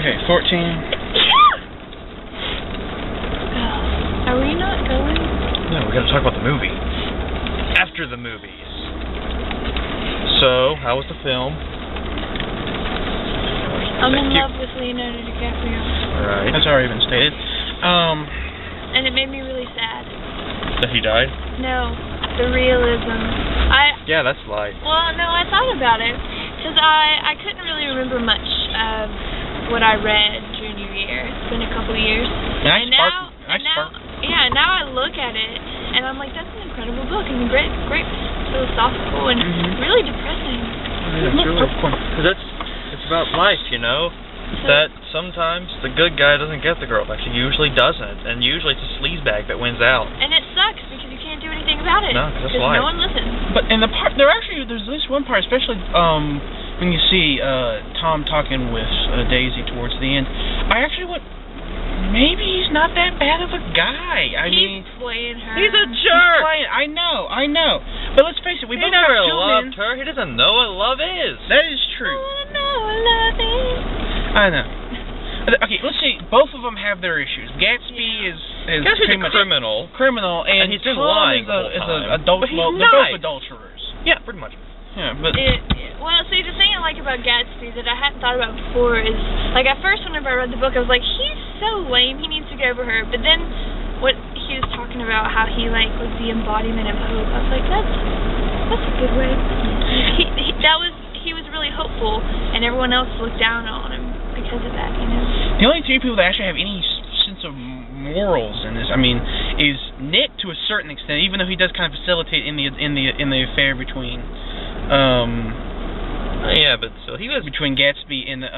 Okay, 14. Are we not going? No, we gotta talk about the movie. After the movies. So, how was the film? I'm in love with Leonardo DiCaprio. Alright. That's already been stated. And it made me really sad. That he died? No, the realism. Yeah, that's light. Well, no, I thought about it. Because I couldn't really remember much of what I read junior year. It's been a couple years. Now I look at it, and I'm like, that's an incredible book, and great philosophical, and really depressing. Because it's about life, you know? That sometimes the good guy doesn't get the girl. Actually, usually doesn't, and usually it's a sleazebag that wins out. And it sucks because you can't do anything about it. No, because no one listens. But in the part, there's this one part, especially when you see Tom talking with Daisy towards the end. I actually went, maybe he's not that bad of a guy. He's playing her. He's a jerk. I know. But let's face it, we both never have loved her. He doesn't know what love is. That is true. I wanna know what love is. I know. Okay, let's see. Both of them have their issues. Gatsby's pretty much criminal, and he's been Tom lying is an adult. Well, they're both adulterers. Yeah, pretty much. Yeah, but well, see, the thing I like about Gatsby that I hadn't thought about before is, like, at first whenever I read the book, I was like, he's so lame. He needs to get over her. But then, what he was talking about, how he was the embodiment of hope. I was like, that's a good way. He was really hopeful, and everyone else looked down on him because of that, you know. The only three people that actually have any sense of morals in this, I mean, is Nick to a certain extent, even though he does kind of facilitate in the affair between, yeah, but still, he was between Gatsby and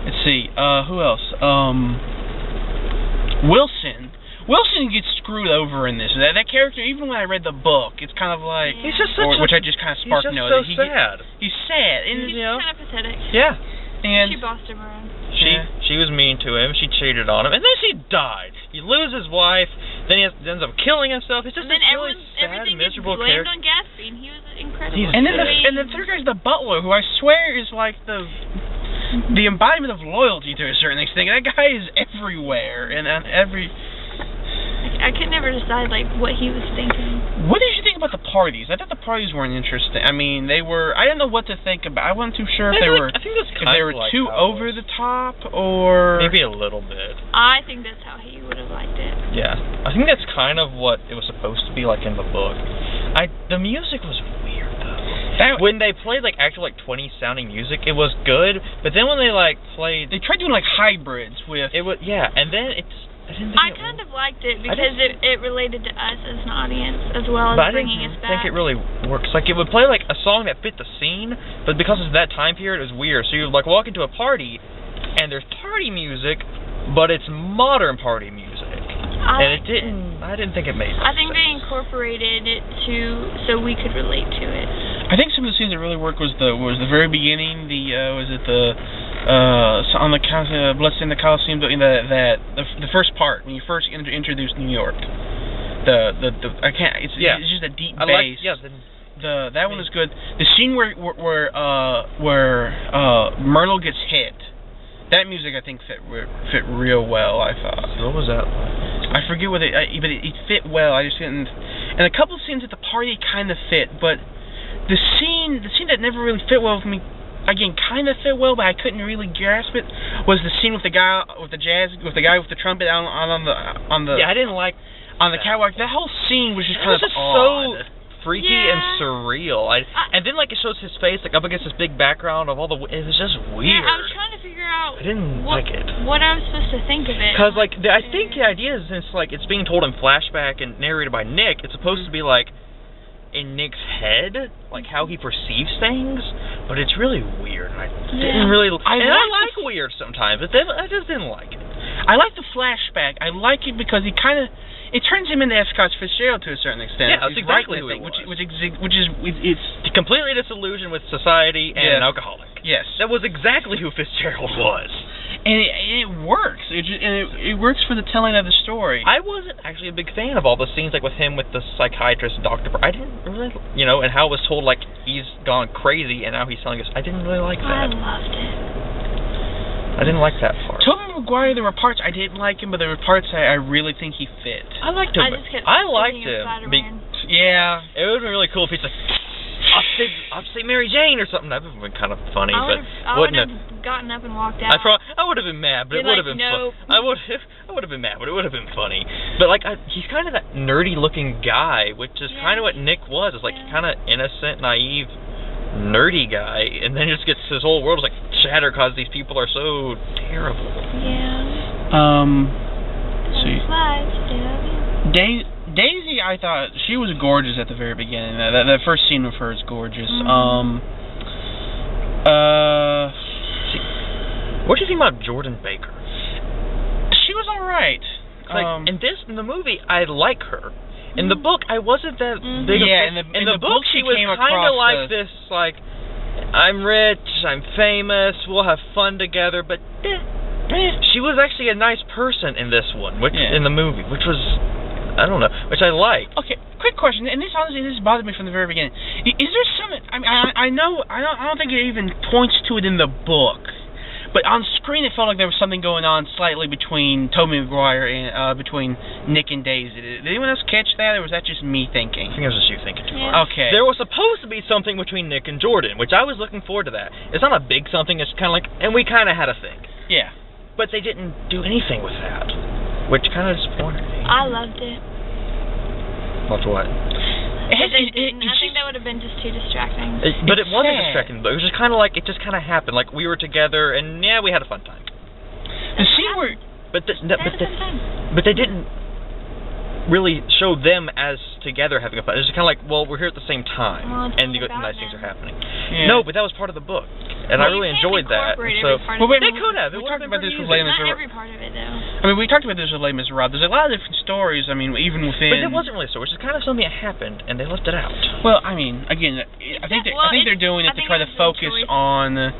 let's see, who else? Wilson. Wilson gets screwed over in this. That character, even when I read the book, it's kind of like he's just which I just kind of sparked. He's just sad. He's sad, and he's kind of pathetic. Yeah. And she bossed him around. She was mean to him. She cheated on him, and then she died. He loses his wife. Then he ends up killing himself. It's just a really sad, miserable character. Everything gets blamed on Gatsby, and he was incredible. And the third guy's the butler, who I swear is like the embodiment of loyalty to a certain extent. That guy is everywhere, and on every. I could never decide what he was thinking. What did you think about the parties? I thought the parties weren't interesting. I mean, they were. I didn't know what to think about. I wasn't too sure if they were. I think that's if they were too over the top, or maybe a little bit. I think that's how he would have liked it. Yeah, I think that's kind of what it was supposed to be like in the book. The music was weird though. When they played actual 20s sounding music, it was good. But then when they played, they tried doing hybrids with it. And then it's. I kind of liked it because it related to us as an audience as well as bringing us back. I think it really works. It would play a song that fit the scene, but because it's that time period, it was weird. So you would walk into a party, and there's party music, but it's modern party music, and it didn't. I didn't think it made sense. I think they incorporated it so we could relate to it. I think some of the scenes that really worked was the very beginning. On the Bloodstain, the Coliseum, the first part when you first introduce New York. I can't. It's just a deep bass. That one is good. The scene where Myrtle gets hit. That music I think fit real well. I thought. So what was that like? I forget what but it fit well. I just didn't. And a couple of scenes at the party kind of fit, but the scene that never really fit well with me. Again, kind of fit well, but I couldn't really grasp it. Was the scene with the guy with the trumpet on the I didn't like on the catwalk. That whole scene was just kind of odd. So freaky and surreal. And then it shows his face up against this big background of all the. It was just weird. Yeah, I was trying to figure out. I didn't like it. What I was supposed to think of it. Because I think the idea is since it's being told in flashback and narrated by Nick, it's supposed to be in Nick's head, how he perceives things, but it's really weird. I didn't really. I like weird sometimes, but I just didn't like it. I like the flashback. I like it because it turns him into F. Scott Fitzgerald to a certain extent. Yeah, that's exactly who he was. It's completely disillusioned with society and an alcoholic. Yes, that was exactly who Fitzgerald was. And it works. It works for the telling of the story. I wasn't actually a big fan of all the scenes with him with the psychiatrist, Dr. I didn't really, and how it was told he's gone crazy and now he's telling us. I didn't really like that. I loved it. I didn't like that part. Tobey Maguire, there were parts I didn't like him, but there were parts I really think he fit. I liked him. I liked him. Yeah. It would have been really cool if he's like, I'll say Mary Jane or something. That would have been kind of funny. I wouldn't have gotten up and walked out. I would have been mad, but it would have been fun. I would have been mad, but it would have been funny. But like, he's kind of that nerdy-looking guy, which is kind of what Nick was. It's like kind of innocent, naive, nerdy guy, and then just gets his whole world is like shattered because these people are so terrible. Yeah. See. Daisy, I thought she was gorgeous at the very beginning. That first scene with her is gorgeous. What do you think about Jordan Baker? She was all right. Like in the movie, I like her. In the book, I wasn't that big of a... In the book, she was kind of like this, like, I'm rich, I'm famous, we'll have fun together, but she was actually a nice person in this one, in the movie, which was, I don't know, which I liked. Okay, quick question, and this bothered me from the very beginning. Is there something... I mean, I don't think it even points to it in the book. But on screen, it felt like there was something going on slightly between Tobey Maguire and between Nick and Daisy. Did anyone else catch that, or was that just me thinking? I think it was just you thinking too hard. Okay. There was supposed to be something between Nick and Jordan, which I was looking forward to that. It's not a big something. It's kind of like, and we kind of had a thing. Yeah. But they didn't do anything with that, which kind of disappointed me. I loved it. Watch what? I think that would have been just too distracting. But it wasn't distracting, though. It was just kind of like, it just kind of happened. Like, we were together, and yeah, we had a fun time. The scene where... But they didn't really show them as together having a fun. It was kind of like, well, we're here at the same time, and nice things are happening. Yeah. No, but that was part of the book, and I really enjoyed that. So, they could have. We talked about this with Les Miserables. Not every part of it, though. I mean, we talked about this with Les Miserables. There's a lot of different stories. I mean, even within. But it wasn't really a story. It's kind of something that happened, and they left it out. Well, I mean, again, I think they're doing it to try to focus on the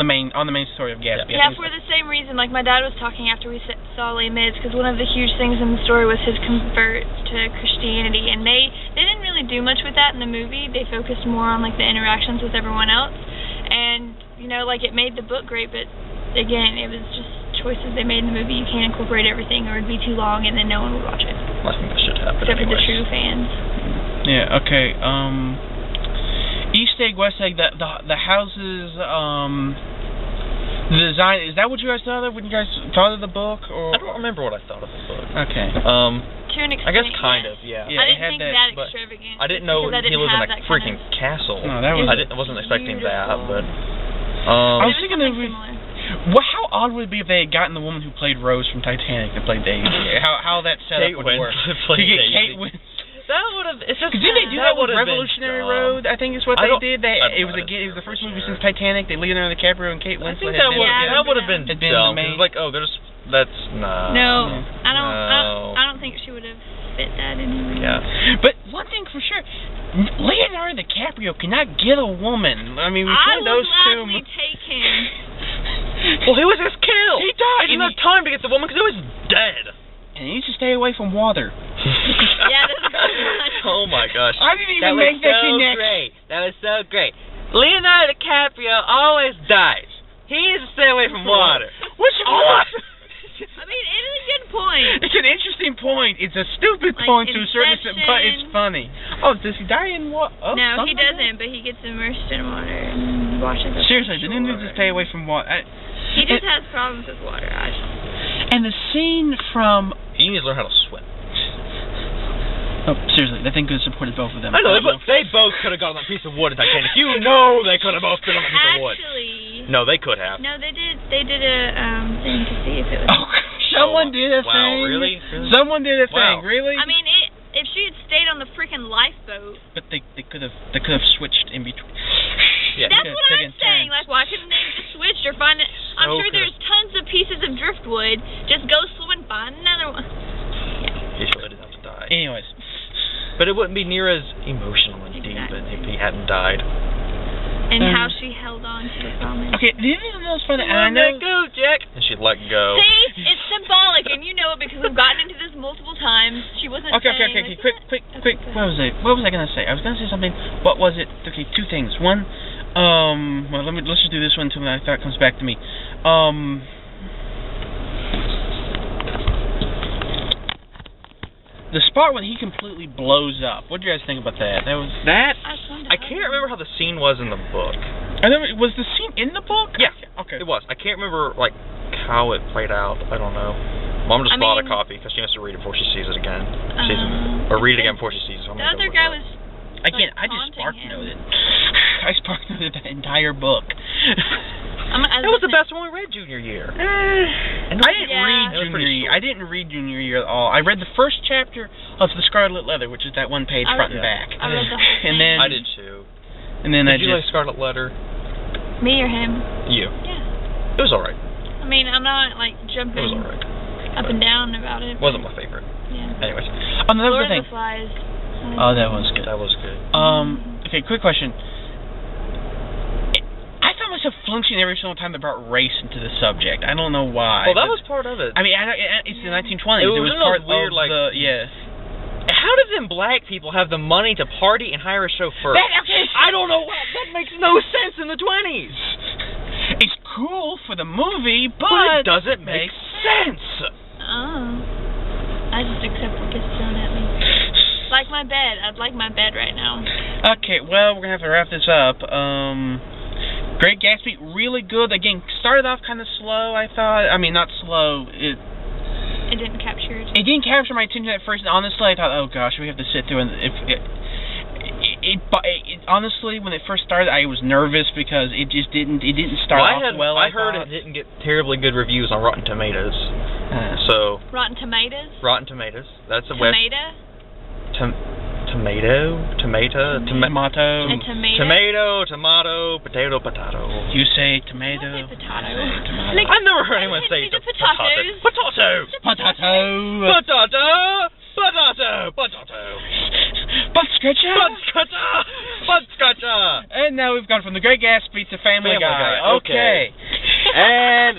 main story of Gatsby. Yeah, for the same reason. Like my dad was talking after we saw Les Mis, because one of the huge things in the story was his convert to Christianity, and they didn't really do much with that in the movie. They focused more on like the interactions with everyone else, and like it made the book great, but again, it was just choices they made in the movie. You can't incorporate everything, or it'd be too long, and then no one would watch it. I think that should happen. Except for the true fans. Yeah. Okay. East egg, west egg, the houses, the design, is that what you guys thought of when you guys thought of the book? Or? I don't remember what I thought of the book. Okay. To an extent, I guess kind of, yeah. I didn't think that extravagant. I didn't know he lived in a freaking castle. No, that was... I wasn't expecting that, but... I was thinking how odd would it be if they had gotten the woman who played Rose from Titanic to play Daisy? How that setup would work. To get Kate Winslet. That would have. It's just. Didn't they do that with Revolutionary Road? I think is what they did. It was the first movie since Titanic. They Leonardo DiCaprio and Kate Winslet. I think that would have been dumb. Like, that's not. No, I don't think she would have fit that anyway. Yeah. But one thing for sure, Leonardo DiCaprio cannot get a woman. I mean, between those two. I would gladly take him. Well, he was just killed. He died. He didn't have time to get the woman because he was dead. And he needs to stay away from water. Yeah, that's a good one. Oh my gosh. I didn't even make that connection. That was so great. Leonardo DiCaprio always dies. He needs to stay away from water. What's what? I mean, it is a good point. It's an interesting point. It's a stupid point to a certain extent, but it's funny. Oh, does he die in water? Oh, no, he doesn't, but he gets immersed in water and washes up. Seriously, didn't he need to stay away from water? He just has problems with water. And the scene from... He needs to learn how to swim. Oh, seriously, that thing could have supported both of them. I know, they both could have got on that piece of wood at Titanic. You know they could have both been on a piece of wood. Actually... No, they could have. No, they did. They did a thing to see if it was... Oh, someone did a thing. Wow, really? Someone did a thing, really? I mean, if she had stayed on the freaking lifeboat... But they could have switched in between. Yeah. That's what I'm saying. Like, why couldn't they just switch or find it? I'm sure there's tons of pieces of driftwood. Just go slow and find another one. Yeah. He should have to die. Anyways. But it wouldn't be near as emotional and deep if he hadn't died. And how she held on to the promise. Okay, the other thing that was funny, I know... Let go, Jack! And she'd let go. See? It's symbolic, and you know it because we've gotten into this multiple times. She wasn't Okay, quick. What was I going to say? I was going to say something. What was it? Okay, two things. One, Well, let's just do this one until that thought comes back to me. The spot when he completely blows up. What do you guys think about that? I can't remember how the scene was in the book. Was the scene in the book? Yeah. Okay. It was. I can't remember how it played out. I don't know. Mom just bought a copy because she has to read it before she sees it again. Or read it again before she sees it. So the other guy was. Again, I just spark noted. I spark noted the entire book. That was the best one we read junior year. I didn't read junior year at all. I read the first chapter of The Scarlet Letter, which is that one page front and back. I read the whole thing. And then I did too. And then did you like Scarlet Letter? Me or him? You. Yeah. It was alright. I mean, I'm not jumping up and down about it. Wasn't my favorite. Yeah. Anyways. Another Lord thing. of the Flies. Oh, that was good. That was good. Okay, quick question. I found myself flinching every single time they brought race into the subject. I don't know why. Well, that was part of it. I mean, it's the 1920s. It was part weird, of the, yeah. How did them black people have the money to party and hire a chauffeur? I don't know. That makes no sense in the 20s. It's cool for the movie, but it doesn't make sense. Oh. I just accept what gets thrown at me. Like my bed. I'd like my bed right now. Okay, well, we're going to have to wrap this up. Great Gatsby, really good. Again, started off kind of slow, I thought. I mean, not slow. It didn't capture it. It didn't capture my attention at first. Honestly, I thought, oh gosh, we have to sit through. And honestly, when it first started, I was nervous because it just didn't start off well. I heard it didn't get terribly good reviews on Rotten Tomatoes. Rotten Tomatoes? Rotten Tomatoes. That's a Tomato. Potato. You say tomato. I say potato. I've never heard anyone say potatoes. Potato. Butt scratcher. Butt scratcher. And now we've gone from The Great Gatsby to Family Guy. Okay. And